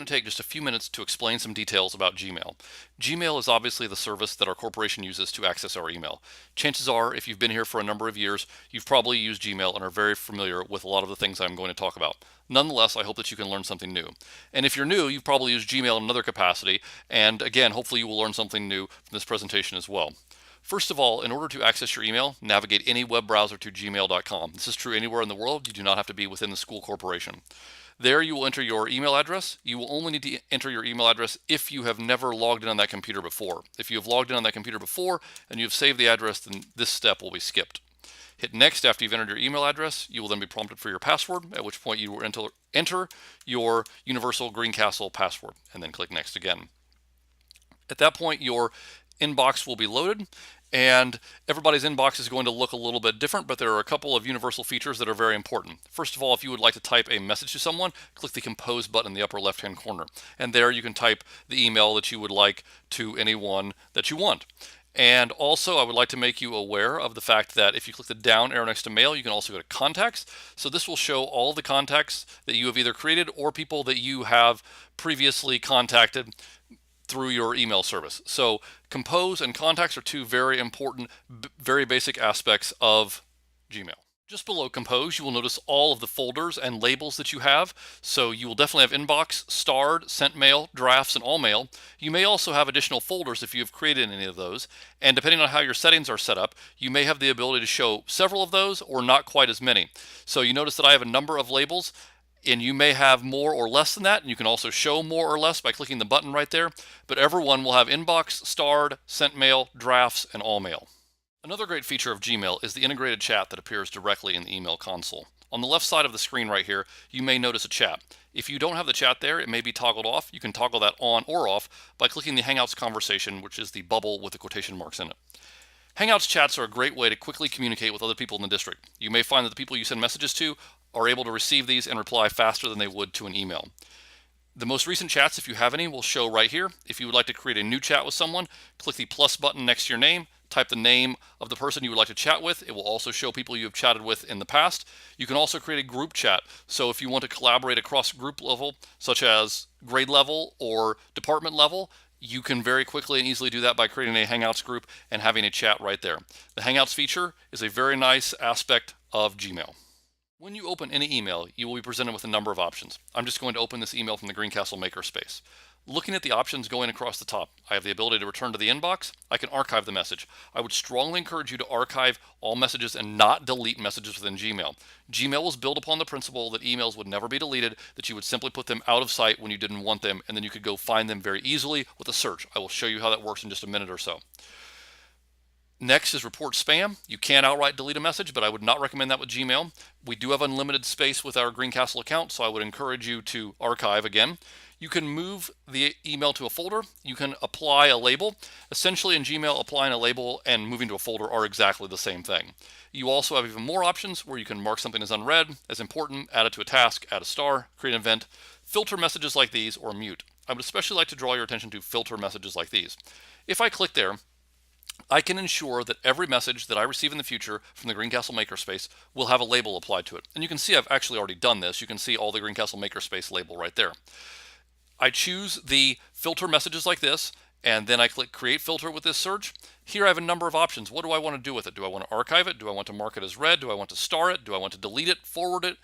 going to take just a few minutes to explain some details about Gmail. Gmail is obviously the service that our corporation uses to access our email. Chances are, if you've been here for a number of years, you've probably used Gmail and are very familiar with a lot of the things I'm going to talk about. Nonetheless, I hope that you can learn something new. And if you're new, you've probably used Gmail in another capacity, and again, hopefully you will learn something new from this presentation as well. First of all, in order to access your email, navigate any web browser to gmail.com. This is true anywhere in the world. You do not have to be within the school corporation. There you will enter your email address. You will only need to enter your email address if you have never logged in on that computer before. If you have logged in on that computer before and you have saved the address, then this step will be skipped. Hit next after you've entered your email address. You will then be prompted for your password, at which point you will enter your universal Greencastle password, and then click next again. At that point, your inbox will be loaded, and everybody's inbox is going to look a little bit different, but there are a couple of universal features that are very important. First of all, if you would like to type a message to someone, click the compose button in the upper left-hand corner, and there you can type the email that you would like to anyone that you want. And also, I would like to make you aware of the fact that if you click the down arrow next to mail, you can also go to contacts. So this will show all the contacts that you have either created or people that you have previously contacted through your email service. So compose and contacts are two very important, very basic aspects of Gmail. Just below compose, you will notice all of the folders and labels that you have. So you will definitely have inbox, starred, sent mail, drafts, and all mail. You may also have additional folders if you have created any of those. And depending on how your settings are set up, you may have the ability to show several of those or not quite as many. So you notice that I have a number of labels, and you may have more or less than that, and you can also show more or less by clicking the button right there, but everyone will have inbox, starred, sent mail, drafts, and all mail. Another great feature of Gmail is the integrated chat that appears directly in the email console. On the left side of the screen right here, you may notice a chat. If you don't have the chat there, it may be toggled off. You can toggle that on or off by clicking the Hangouts conversation, which is the bubble with the quotation marks in it. Hangouts chats are a great way to quickly communicate with other people in the district. You may find that the people you send messages to are able to receive these and reply faster than they would to an email. The most recent chats, if you have any, will show right here. If you would like to create a new chat with someone, click the plus button next to your name, type the name of the person you would like to chat with. It will also show people you have chatted with in the past. You can also create a group chat. So if you want to collaborate across group level, such as grade level or department level, you can very quickly and easily do that by creating a Hangouts group and having a chat right there. The Hangouts feature is a very nice aspect of Gmail. When you open any email, you will be presented with a number of options. I'm just going to open this email from the Greencastle Makerspace. Looking at the options going across the top, I have the ability to return to the inbox. I can archive the message. I would strongly encourage you to archive all messages and not delete messages within Gmail. Gmail was built upon the principle that emails would never be deleted, that you would simply put them out of sight when you didn't want them, and then you could go find them very easily with a search. I will show you how that works in just a minute or so. Next is report spam. You can outright delete a message, but I would not recommend that with Gmail. We do have unlimited space with our Greencastle account, so I would encourage you to archive again. You can move the email to a folder. You can apply a label. Essentially in Gmail, applying a label and moving to a folder are exactly the same thing. You also have even more options where you can mark something as unread, as important, add it to a task, add a star, create an event, filter messages like these, or mute. I would especially like to draw your attention to filter messages like these. If I click there, I can ensure that every message that I receive in the future from the Greencastle Makerspace will have a label applied to it. And you can see I've actually already done this. You can see all the Greencastle Makerspace label right there. I choose the filter messages like this, and then I click Create Filter with this search. Here I have a number of options. What do I want to do with it? Do I want to archive it? Do I want to mark it as read? Do I want to star it? Do I want to delete it, forward it?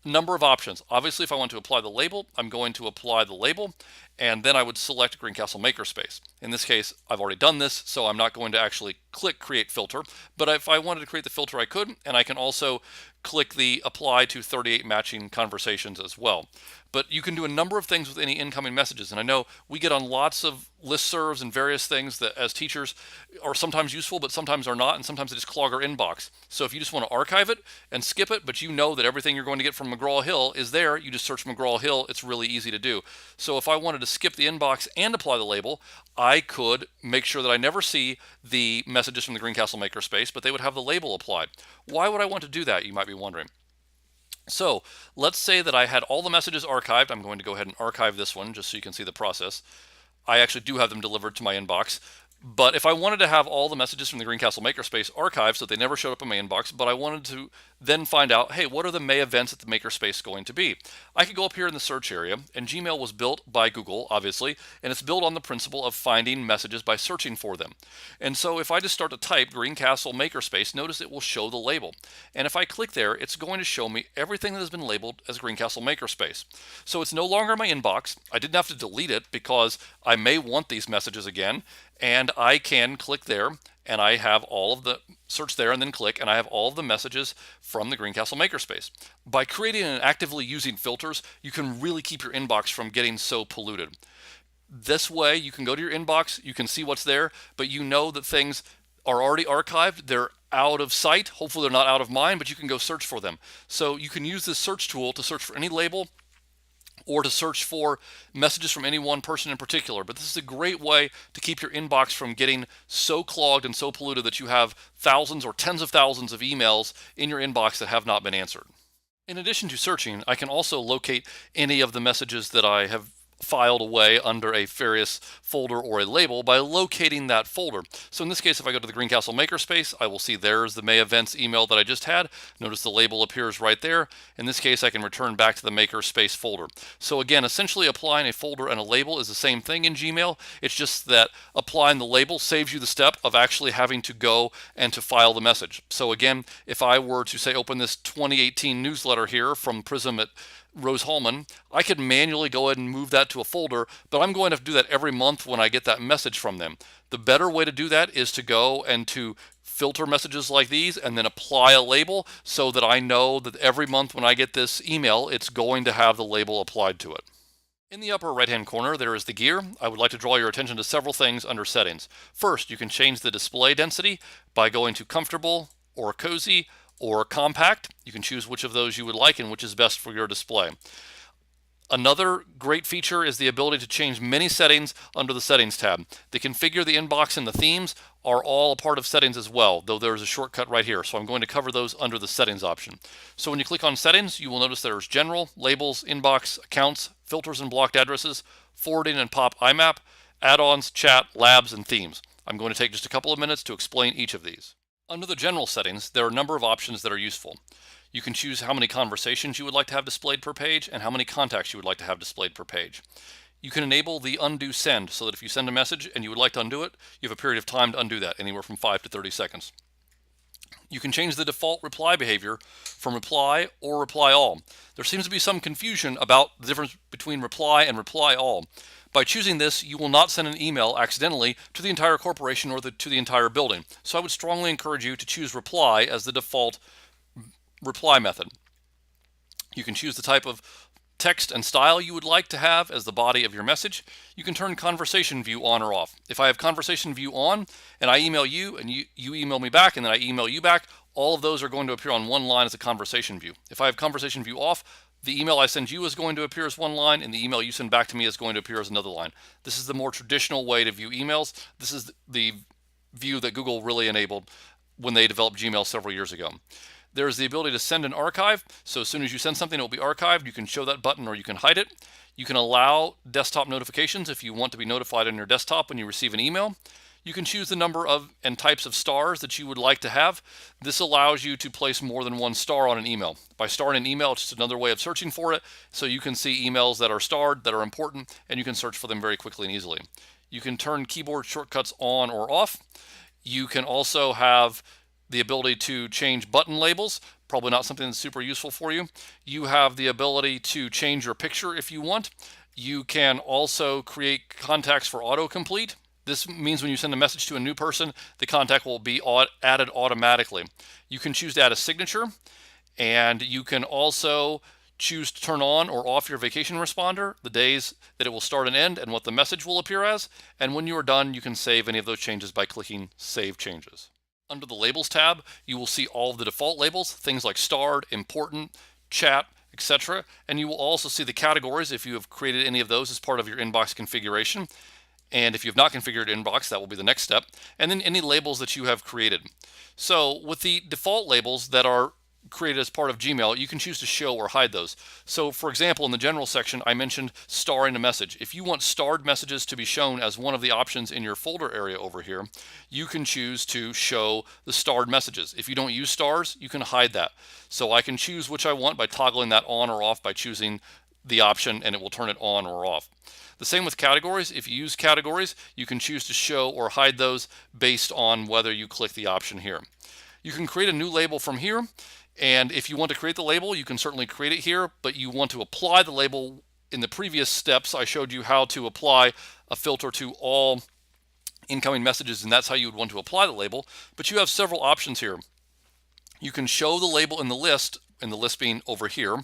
Number of options. Obviously, if I want to apply the label, I'm going to apply the label, and then I would select Greencastle Makerspace. In this case, I've already done this, so I'm not going to actually click Create Filter, but if I wanted to create the filter, I could, and I can also click the Apply to 38 Matching Conversations as well. But you can do a number of things with any incoming messages, and I know we get on lots of listservs and various things that as teachers are sometimes useful, but sometimes are not, and sometimes they just clog our inbox. So if you just want to archive it and skip it, but you know that everything you're going to get from McGraw-Hill is there, you just search McGraw-Hill. It's really easy to do. So if I wanted to skip the inbox and apply the label, I could make sure that I never see the messages from the Greencastle Makerspace, but they would have the label applied. Why would I want to do that, you might be wondering. So let's say that I had all the messages archived. I'm going to go ahead and archive this one just so you can see the process. I actually do have them delivered to my inbox. But if I wanted to have all the messages from the Greencastle Makerspace archived so they never showed up in my inbox, but I wanted then find out, hey, what are the May events at the Makerspace going to be? I could go up here in the search area, and Gmail was built by Google, obviously, and it's built on the principle of finding messages by searching for them. And so if I just start to type Greencastle Makerspace, notice it will show the label. And if I click there, it's going to show me everything that has been labeled as Greencastle Makerspace. So it's no longer in my inbox. I didn't have to delete it because I may want these messages again, and I can click there, and I have all of the search there and then click, and I have all of the messages from the Greencastle Makerspace. By creating and actively using filters, you can really keep your inbox from getting so polluted. This way, you can go to your inbox, you can see what's there, but you know that things are already archived, they're out of sight, hopefully they're not out of mind, but you can go search for them. So you can use this search tool to search for any label or to search for messages from any one person in particular. But this is a great way to keep your inbox from getting so clogged and so polluted that you have thousands or tens of thousands of emails in your inbox that have not been answered. In addition to searching, I can also locate any of the messages that I have filed away under a various folder or a label by locating that folder. So in this case, if I go to the Greencastle Makerspace, I will see there's the May events email that I just had. Notice the label appears right there. In this case, I can return back to the Makerspace folder. So again, essentially applying a folder and a label is the same thing in Gmail. It's just that applying the label saves you the step of actually having to go and to file the message. So again, if I were to say open this 2018 newsletter here from Prism at Rose Hallman, I could manually go ahead and move that to a folder, but I'm going to have to do that every month when I get that message from them. The better way to do that is to go and to filter messages like these and then apply a label so that I know that every month when I get this email, it's going to have the label applied to it. In the upper right-hand corner, there is the gear. I would like to draw your attention to several things under settings. First, you can change the display density by going to comfortable or cozy or compact. You can choose which of those you would like and which is best for your display. Another great feature is the ability to change many settings under the Settings tab. The Configure the Inbox and the Themes are all a part of Settings as well, though there's a shortcut right here. So I'm going to cover those under the Settings option. So when you click on Settings, you will notice there's General, Labels, Inbox, Accounts, Filters and Blocked Addresses, Forwarding and Pop IMAP, Add-Ons, Chat, Labs, and Themes. I'm going to take just a couple of minutes to explain each of these. Under the general settings, there are a number of options that are useful. You can choose how many conversations you would like to have displayed per page and how many contacts you would like to have displayed per page. You can enable the undo send so that if you send a message and you would like to undo it, you have a period of time to undo that, anywhere from 5 to 30 seconds. You can change the default reply behavior from reply or reply all. There seems to be some confusion about the difference between reply and reply all. By choosing this, you will not send an email accidentally to the entire corporation or to the entire building. So I would strongly encourage you to choose reply as the default reply method. You can choose the type of text and style you would like to have as the body of your message. You can turn conversation view on or off. If I have conversation view on and I email you and you email me back and then I email you back, all of those are going to appear on one line as a conversation view. If I have conversation view off, the email I send you is going to appear as one line, and the email you send back to me is going to appear as another line. This is the more traditional way to view emails. This is the view that Google really enabled when they developed Gmail several years ago. There's the ability to send an archive. So as soon as you send something, it will be archived. You can show that button or you can hide it. You can allow desktop notifications if you want to be notified on your desktop when you receive an email. You can choose the number of and types of stars that you would like to have. This allows you to place more than one star on an email. By starring an email, it's just another way of searching for it, so you can see emails that are starred, that are important, and you can search for them very quickly and easily. You can turn keyboard shortcuts on or off. You can also have the ability to change button labels, probably not something that's super useful for you. You have the ability to change your picture if you want. You can also create contacts for autocomplete. This means when you send a message to a new person, the contact will be added automatically. You can choose to add a signature, and you can also choose to turn on or off your vacation responder, the days that it will start and end, and what the message will appear as. And when you are done, you can save any of those changes by clicking Save Changes. Under the Labels tab, you will see all of the default labels, things like starred, important, chat, etc. And you will also see the categories if you have created any of those as part of your inbox configuration. And if you have not configured inbox, that will be the next step. And then any labels that you have created. So with the default labels that are created as part of Gmail, you can choose to show or hide those. So for example, in the general section, I mentioned starring a message. If you want starred messages to be shown as one of the options in your folder area over here, you can choose to show the starred messages. If you don't use stars, you can hide that. So I can choose which I want by toggling that on or off by choosing the option, and it will turn it on or off. The same with categories. If you use categories, you can choose to show or hide those based on whether you click the option here. You can create a new label from here, and if you want to create the label, you can certainly create it here, but you want to apply the label. In the previous steps, I showed you how to apply a filter to all incoming messages, and that's how you would want to apply the label, but you have several options here. You can show the label in the list being over here.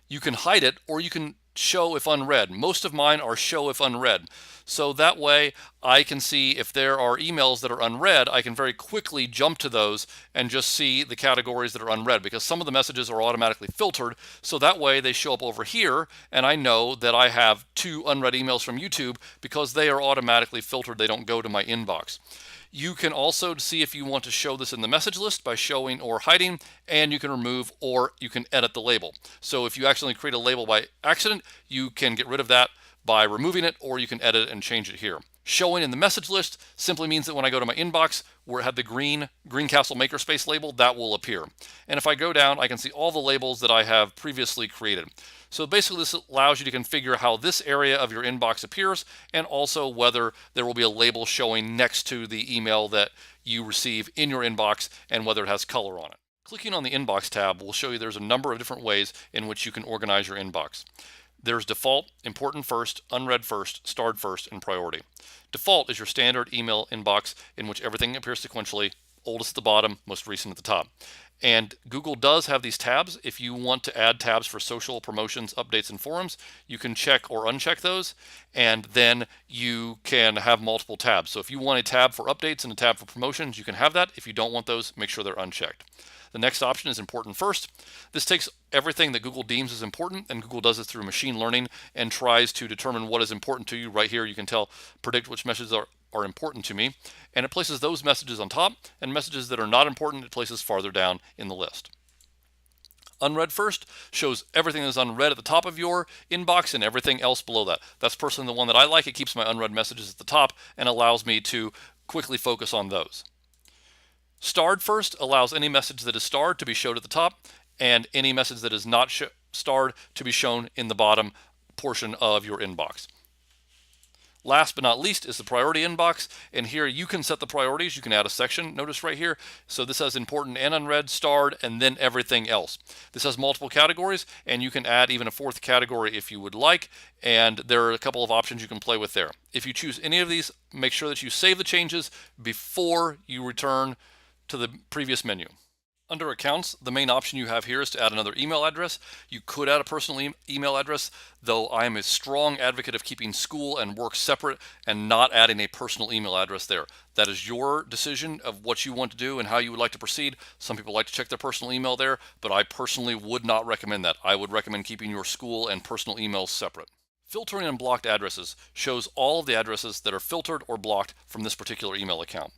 You can hide it, or you can show if unread. Most of mine are show if unread. So that way I can see if there are emails that are unread, I can very quickly jump to those and just see the categories that are unread, because some of the messages are automatically filtered. So that way they show up over here, and I know that I have 2 unread emails from YouTube because they are automatically filtered. They don't go to my inbox. You can also see if you want to show this in the message list by showing or hiding, and you can remove or you can edit the label. So if you accidentally create a label by accident, you can get rid of that by removing it, or you can edit it and change it here. Showing in the message list simply means that when I go to my inbox where it had the Greencastle Makerspace label, that will appear. And if I go down, I can see all the labels that I have previously created. So basically this allows you to configure how this area of your inbox appears, and also whether there will be a label showing next to the email that you receive in your inbox and whether it has color on it. Clicking on the Inbox tab will show you there's a number of different ways in which you can organize your inbox. There's default, important first, unread first, starred first, and priority. Default is your standard email inbox in which everything appears sequentially, oldest at the bottom, most recent at the top. And Google does have these tabs. If you want to add tabs for social, promotions, updates, and forums, you can check or uncheck those, and then you can have multiple tabs. So if you want a tab for updates and a tab for promotions, you can have that. If you don't want those, make sure they're unchecked. The next option is important first. This takes everything that Google deems as important, and Google does this through machine learning and tries to determine what is important to you. Right here you can predict which messages are important to me, and it places those messages on top, and messages that are not important it places farther down in the list. Unread first shows everything that is unread at the top of your inbox and everything else below that. That's personally the one that I like. It keeps my unread messages at the top and allows me to quickly focus on those. Starred first allows any message that is starred to be showed at the top, and any message that is not starred to be shown in the bottom portion of your inbox. Last but not least is the priority inbox, and here you can set the priorities. You can add a section, notice right here. So this has important and unread, starred, and then everything else. This has multiple categories, and you can add even a 4th category if you would like, and there are a couple of options you can play with there. If you choose any of these, make sure that you save the changes before you return to the previous menu. Under Accounts, the main option you have here is to add another email address. You could add a personal email address, though I am a strong advocate of keeping school and work separate and not adding a personal email address there. That is your decision of what you want to do and how you would like to proceed. Some people like to check their personal email there, but I personally would not recommend that. I would recommend keeping your school and personal emails separate. Filtering unblocked addresses shows all of the addresses that are filtered or blocked from this particular email account.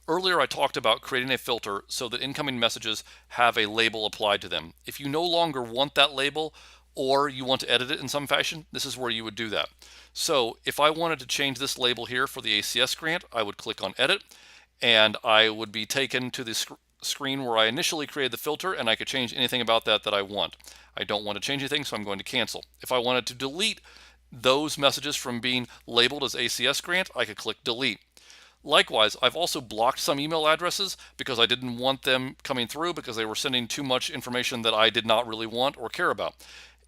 Earlier I talked about creating a filter so that incoming messages have a label applied to them. If you no longer want that label, or you want to edit it in some fashion, this is where you would do that. So if I wanted to change this label here for the ACS grant, I would click on Edit, and I would be taken to the screen where I initially created the filter, and I could change anything about that I want. I don't want to change anything, so I'm going to cancel. If I wanted to delete those messages from being labeled as ACS grant, I could click Delete. Likewise, I've also blocked some email addresses because I didn't want them coming through because they were sending too much information that I did not really want or care about.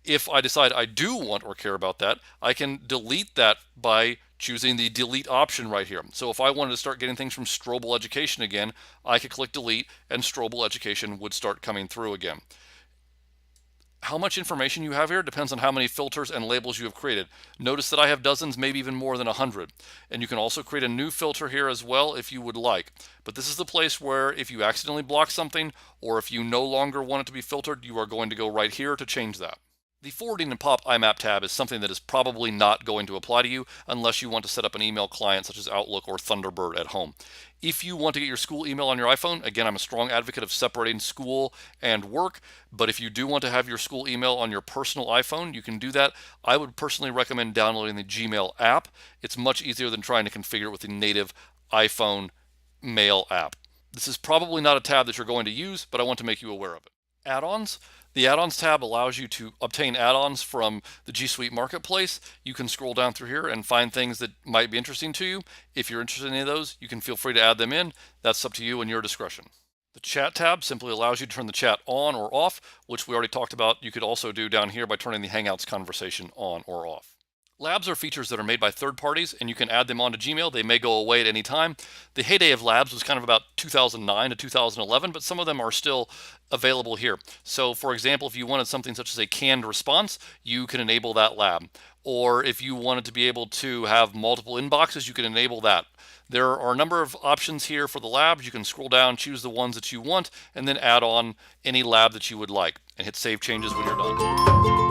If I decide I do want or care about that, I can delete that by choosing the delete option right here. So if I wanted to start getting things from Strobel Education again, I could click delete and Strobel Education would start coming through again. How much information you have here depends on how many filters and labels you have created. Notice that I have dozens, maybe even more than 100. And you can also create a new filter here as well if you would like. But this is the place where if you accidentally block something, or if you no longer want it to be filtered, you are going to go right here to change that. The forwarding and pop Imap tab is something that is probably not going to apply to you unless you want to set up an email client such as Outlook or Thunderbird at home. If you want to get your school email on your iPhone, again, I'm a strong advocate of separating school and work, but if you do want to have your school email on your personal iPhone, you can do that. I would personally recommend downloading the Gmail app. It's much easier than trying to configure it with the native iPhone mail app. This is probably not a tab that you're going to use, but I want to make you aware of it. Add-ons. The Add-Ons tab allows you to obtain add-ons from the G Suite Marketplace. You can scroll down through here and find things that might be interesting to you. If you're interested in any of those, you can feel free to add them in. That's up to you and your discretion. The Chat tab simply allows you to turn the chat on or off, which we already talked about. You could also do down here by turning the Hangouts conversation on or off. Labs are features that are made by third parties, and you can add them onto Gmail. They may go away at any time. The heyday of labs was kind of about 2009 to 2011, but some of them are still available here. So for example, if you wanted something such as a canned response, you can enable that lab. Or if you wanted to be able to have multiple inboxes, you can enable that. There are a number of options here for the labs. You can scroll down, choose the ones that you want, and then add on any lab that you would like, and hit Save Changes when you're done.